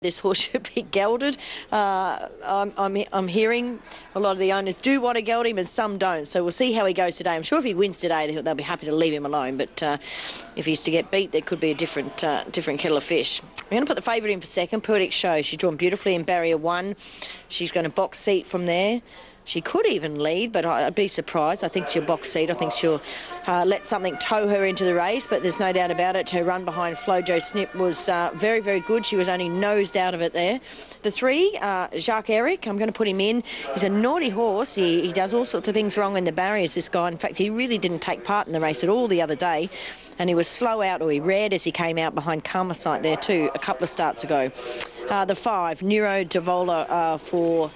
This horse should be gelded. I'm hearing a lot of the owners do want to geld him and some don't. So we'll see how he goes today. I'm sure if he wins today, they'll be happy to leave him alone. But if he's to get beat, there could be a different kettle of fish. I'm going to put the favourite in for second, Poetic Show. She's drawn beautifully in barrier 1. She's going to box seat from there. She could even lead, but I'd be surprised. I think she'll box seat. I think she'll let something tow her into the race, but there's no doubt about it. Her run behind Flojo Snip was very, very good. She was only nosed out of it there. The 3, Jacques Eric, I'm going to put him in. He's a naughty horse. He does all sorts of things wrong in the barriers, this guy. In fact, he really didn't take part in the race at all the other day, and he was slow out, or he reared as he came out behind Karmasite there too a couple of starts ago. The 5, Nero Davola for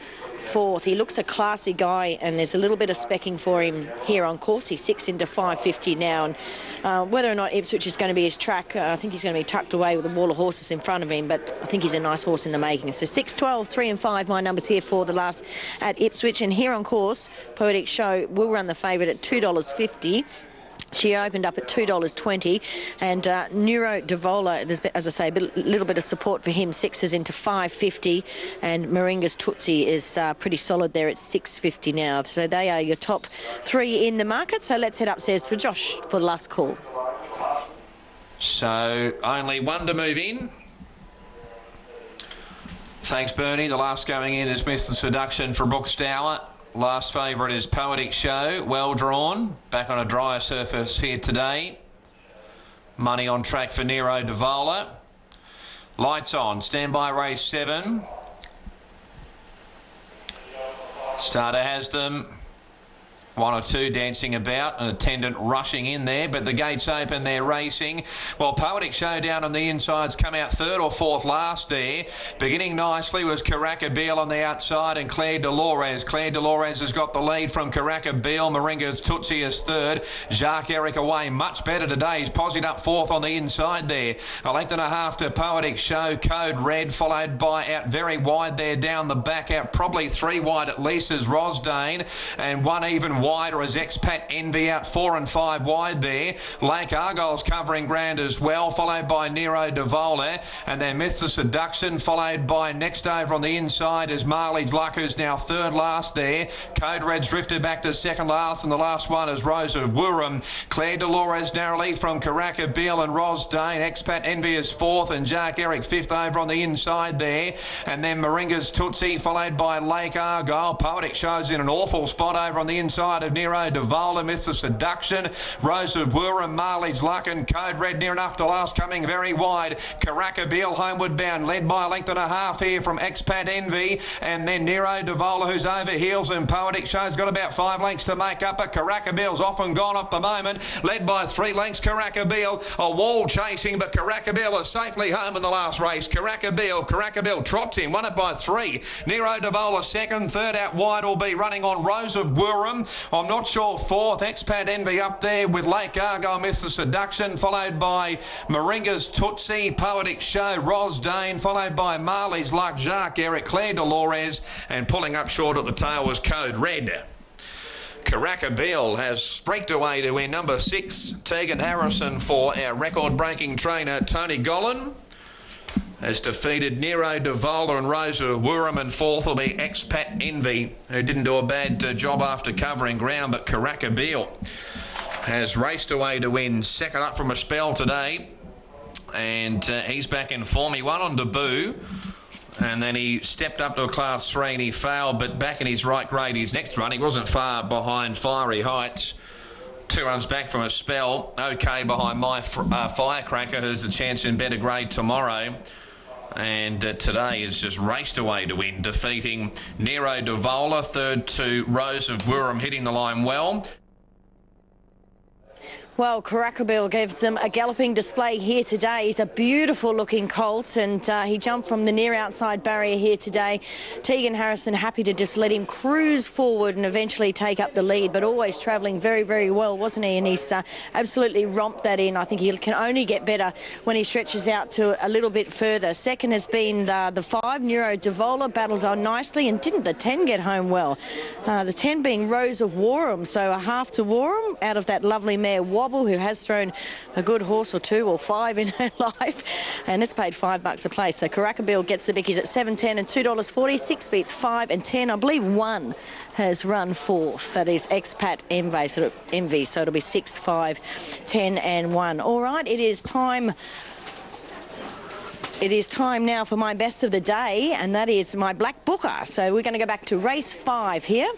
4th. He looks a classy guy, and there's a little bit of specking for him here on course. He's 6 into 5.50 now, and whether or not Ipswich is going to be his track, I think he's going to be tucked away with a wall of horses in front of him, but I think he's a nice horse in the making. So 6, 12, 3 and 5, my numbers here for the last at Ipswich, and here on course, Poetic Show will run the favourite at $2.50. She opened up at $2.20, and Neuro Davola, there's, as I say, a little bit of support for him. 6 is into 5.50, and Moringa's Tootsie is pretty solid there at 6.50 now. So they are your top 3 in the market. So let's head upstairs for Josh for the last call. So only one to move in. Thanks, Bernie. The last going in is Mr. Seduction for Brooks Dower. Last favourite is Poetic Show, well drawn, back on a drier surface here today. Money on track for Nero Davola. Lights on, standby race 7. Starter has them. 1 or 2 dancing about, an attendant rushing in there, but the gates open, they're racing. Well, Poetic Show down on the insides come out 3rd or 4th last there. Beginning nicely was Caracabeel on the outside and Claire Delores. Claire Delores has got the lead from Caracabeel. Moringa's Tootsie is 3rd. Jacques Eric away much better today. He's posied up 4th on the inside there. A length and a half to Poetic Show, Code Red, followed by out very wide there down the back, out probably 3 wide at least is Rosdane, and 1 even wider as Expat Envy out 4 and 5 wide there. Lake Argyle's covering ground as well, followed by Nero Davola, and then Mr. Seduction, followed by next over on the inside is Marley's Luck, who's now 3rd last there. Code Red's drifted back to 2nd last, and the last one is Rose of Wurrum. Claire Delores narrowly from Caracabeel and Rosdane. Expat Envy is 4th, and Jacques Eric 5th over on the inside there, and then Moringa's Tootsie, followed by Lake Argyle. Poetic Show's in an awful spot over on the inside of Nero Davola, Mr. Seduction, Rose of Wurrum, Marley's Luck, and Code Red near enough to last, coming very wide. Caracabeel homeward bound, led by a length and a half here from Expat Envy, and then Nero Davola, who's over heels, and Poetic Show's got about 5 lengths to make up, but Caracabeel's off and gone at the moment, led by 3 lengths. Caracabeel, a wall chasing, but Caracabeel is safely home in the last race. Caracabeel trots in, won it by 3. Nero Davola 2nd, 3rd out wide will be running on Rose of Wurrum. I'm not sure 4th. Expat Envy up there with Lake Argyle, Mr. Seduction, followed by Moringa's Tootsie, Poetic Show, Rosdane, followed by Marley's Luck, Jacques Eric, Claire Delores, and pulling up short at the tail was Code Red. Caracabeel has streaked away to win number 6, Tegan Harrison, for our record-breaking trainer Tony Gollan. Has defeated Nero Davola and Rose of Wurrum, and 4th will be Expat Envy, who didn't do a bad job after covering ground, but Caracabeel has raced away to win 2nd up from a spell today, and he's back in form. He won on debut, and then he stepped up to a Class 3 and he failed, but back in his right grade his next run. He wasn't far behind Fiery Heights. 2 runs back from a spell, okay behind my Firecracker, who's a chance in better grade tomorrow. And today is just raced away to win, defeating Nero Davola, 3rd to Rose of Wurrum, hitting the line well. Well, Caracabeel gives them a galloping display here today. He's a beautiful looking colt, and he jumped from the near outside barrier here today. Tegan Harrison happy to just let him cruise forward and eventually take up the lead, but always travelling very, very well, wasn't he? And he's absolutely romped that in. I think he can only get better when he stretches out to a little bit further. 2nd has been the 5, Nero Davola, battled on nicely, and didn't the 10 get home well? The 10 being Rose of Wurrum, so a half to Wurrum out of that lovely mare. Wobble, who has thrown a good horse or 2 or 5 in her life, and it's paid $5 a place. So Carackabill gets the bickies at $7.10 and $2.40. 6 beats 5 and 10. I believe 1 has run 4th. That is Expat Envy. So it'll be 6, 5, 10 and 1. All right, it is time. It is time now for my best of the day, and that is my Black Booker. So we're going to go back to race 5 here.